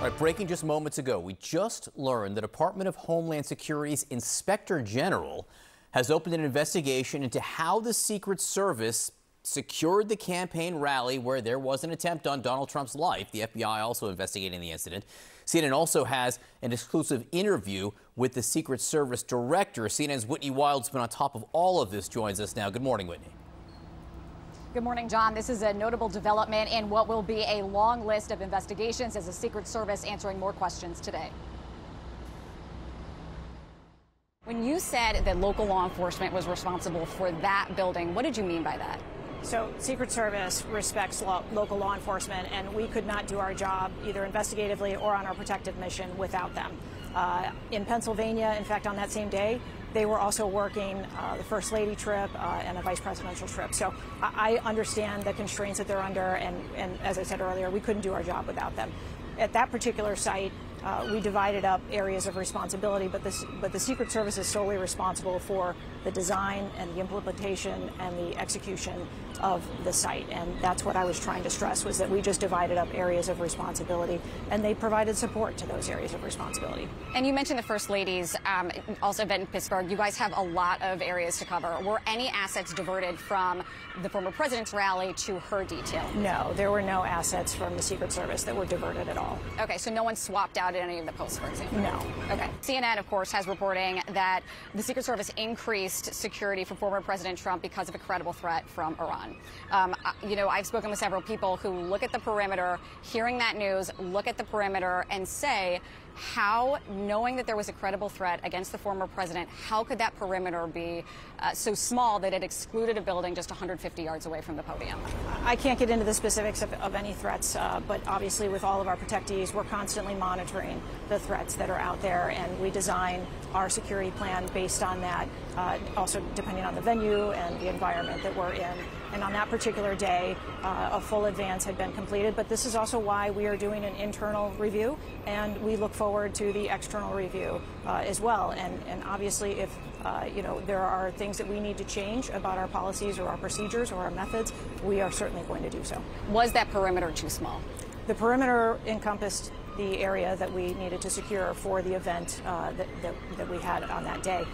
Right, breaking just moments ago, we just learned the Department of Homeland Security's Inspector General has opened an investigation into how the Secret Service secured the campaign rally where there was an attempt on Donald Trump's life. The FBI also investigating the incident. CNN also has an exclusive interview with the Secret Service director. CNN's Whitney Wild's been on top of all of this, joins us now. Good morning, Whitney. Good morning, John. This is a notable development in what will be a long list of investigations as the Secret Service answering more questions today. When you said that local law enforcement was responsible for that building, what did you mean by that? So Secret Service respects local law enforcement, and we could not do our job either investigatively or on our protective mission without them. In Pennsylvania, in fact, on that same day, they were also working the First Lady trip and a vice presidential trip. So I understand the constraints that they're under, and as I said earlier, we couldn't do our job without them. At that particular site, we divided up areas of responsibility, but the Secret Service is solely responsible for the design and the implementation and the execution of the site. And that's what I was trying to stress, was that we just divided up areas of responsibility, and they provided support to those areas of responsibility. And you mentioned the First Lady's also event in Pittsburgh. You guys have a lot of areas to cover. Were any assets diverted from the former president's rally to her detail? No, there were no assets from the Secret Service that were diverted at all. Okay, so no one swapped out any of the posts, for example? No. Okay. CNN, of course, has reporting that the Secret Service increased security for former President Trump because of a credible threat from Iran. I've spoken with several people who look at the perimeter, hearing that news, look at the perimeter and say, how, knowing that there was a credible threat against the former president, how could that perimeter be so small that it excluded a building just 150 yards away from the podium? I can't get into the specifics of any threats, but obviously with all of our protectees, we're constantly monitoring the threats that are out there, and we design our security plan based on that, also depending on the venue and the environment that we're in. And on that particular day, a full advance had been completed, but this is also why we are doing an internal review, and we look forward to the external review as well. And obviously, if there are things that we need to change about our policies or our procedures or our methods, we are certainly going to do so. Was that perimeter too small? The perimeter encompassed the area that we needed to secure for the event that we had on that day.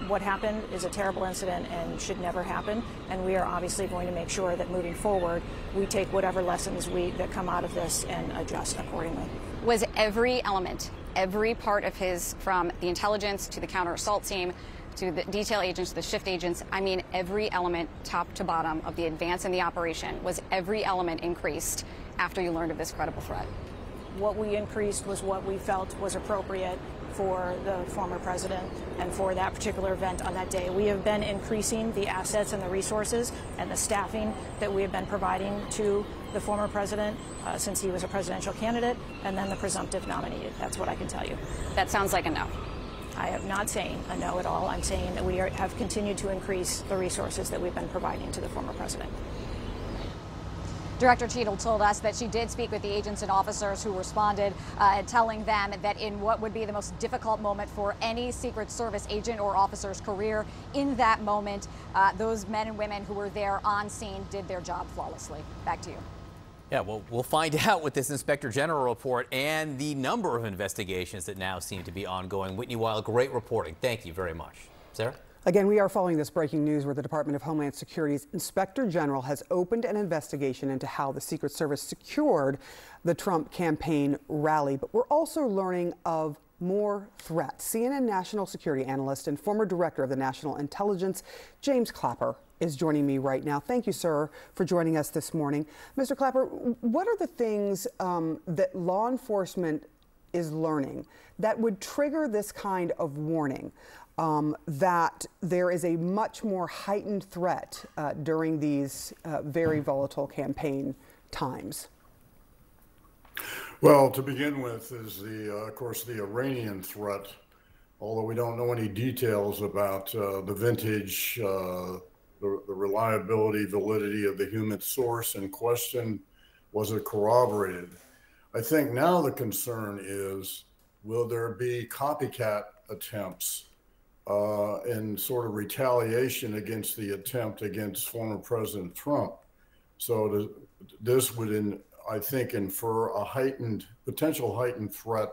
What happened is a terrible incident and should never happen, and we are obviously going to make sure that moving forward we take whatever lessons that come out of this and adjust accordingly. Was every element, every part of his, from the intelligence to the counter-assault team to the detail agents, the shift agents, I mean every element top to bottom of the advance in the operation, was every element increased after you learned of this credible threat? What we increased was what we felt was appropriate for the former president and for that particular event on that day. We have been increasing the assets and the resources and the staffing that we have been providing to the former president since he was a presidential candidate and then the presumptive nominee. That's what I can tell you. That sounds like a no. I am not saying a no at all. I'm saying that we have continued to increase the resources that we've been providing to the former president. Director Cheadle told us that she did speak with the agents and officers who responded, telling them that in what would be the most difficult moment for any Secret Service agent or officer's career, in that moment, those men and women who were there on scene did their job flawlessly. Back to you. Yeah, well, we'll find out with this Inspector General report and the number of investigations that now seem to be ongoing. Whitney Wild, great reporting. Thank you very much. Sarah? Again, we are following this breaking news where the Department of Homeland Security's Inspector General has opened an investigation into how the Secret Service secured the Trump campaign rally. But we're also learning of more threats. CNN national security analyst and former director of the National Intelligence, James Clapper, is joining me right now. Thank you, sir, for joining us this morning. Mr. Clapper, what are the things that law enforcement is learning that would trigger this kind of warning? That there is a much more heightened threat during these very volatile campaign times? Well, to begin with is of course, the Iranian threat, although we don't know any details about the vintage, the reliability, validity of the human source in question. Was it corroborated? I think now the concern is, will there be copycat attempts in sort of retaliation against the attempt against former President Trump? So this would I think, infer a potential heightened threat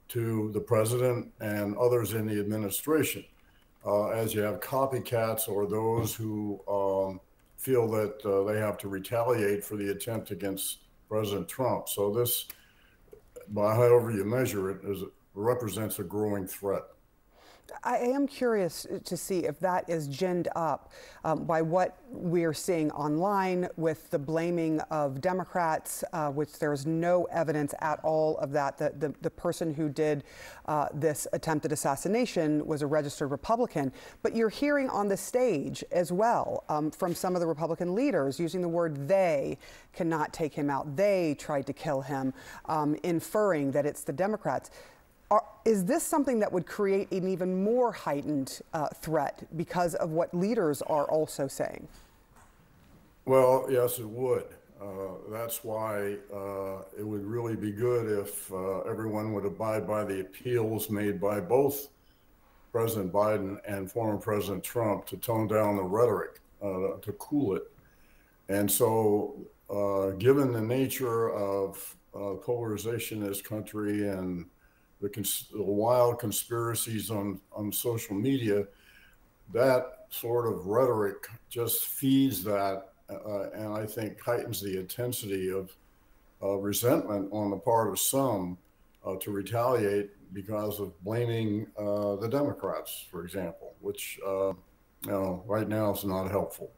to the president and others in the administration, as you have copycats or those who feel that they have to retaliate for the attempt against President Trump. So this, by however you measure it, represents a growing threat. I am curious to see if that is ginned up by what we're seeing online with the blaming of Democrats, which there's no evidence at all of that. The person who did this attempted assassination was a registered Republican. But you're hearing on the stage as well from some of the Republican leaders using the word "they" cannot take him out. They tried to kill him, inferring that it's the Democrats. Is this something that would create an even more heightened threat because of what leaders are also saying? Well, yes, it would. That's why it would really be good if everyone would abide by the appeals made by both President Biden and former President Trump to tone down the rhetoric, to cool it. And so, given the nature of polarization in this country and the wild conspiracies on social media, that sort of rhetoric just feeds that, and I think heightens the intensity of resentment on the part of some to retaliate because of blaming the Democrats, for example, which right now is not helpful.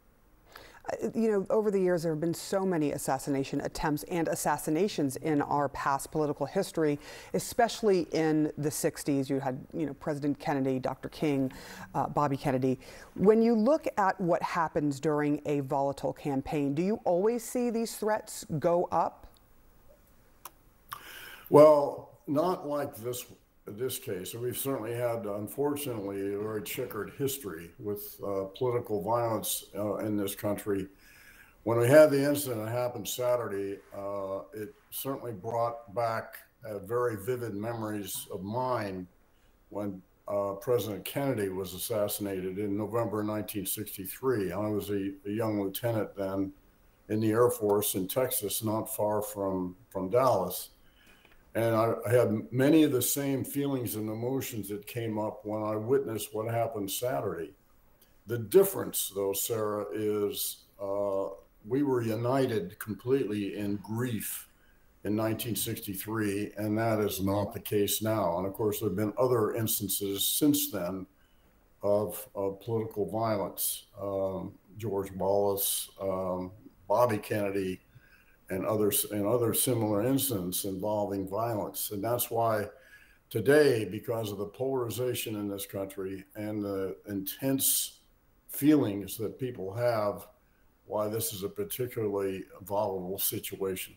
You know, over the years, there have been so many assassination attempts and assassinations in our past political history, especially in the 60s. You had, President Kennedy, Dr. King, Bobby Kennedy. When you look at what happens during a volatile campaign, do you always see these threats go up? Well, not like this case. We've certainly had, unfortunately, a very checkered history with political violence in this country. When we had the incident that happened Saturday, it certainly brought back very vivid memories of mine when President Kennedy was assassinated in November 1963. I was a young lieutenant then in the Air Force in Texas, not far from Dallas. And I had many of the same feelings and emotions that came up when I witnessed what happened Saturday. The difference, though, Sarah, is we were united completely in grief in 1963, and that is not the case now. And of course, there have been other instances since then of political violence. George Wallace, Bobby Kennedy, and other similar incidents involving violence. And that's why today, because of the polarization in this country and the intense feelings that people have, why this is a particularly volatile situation.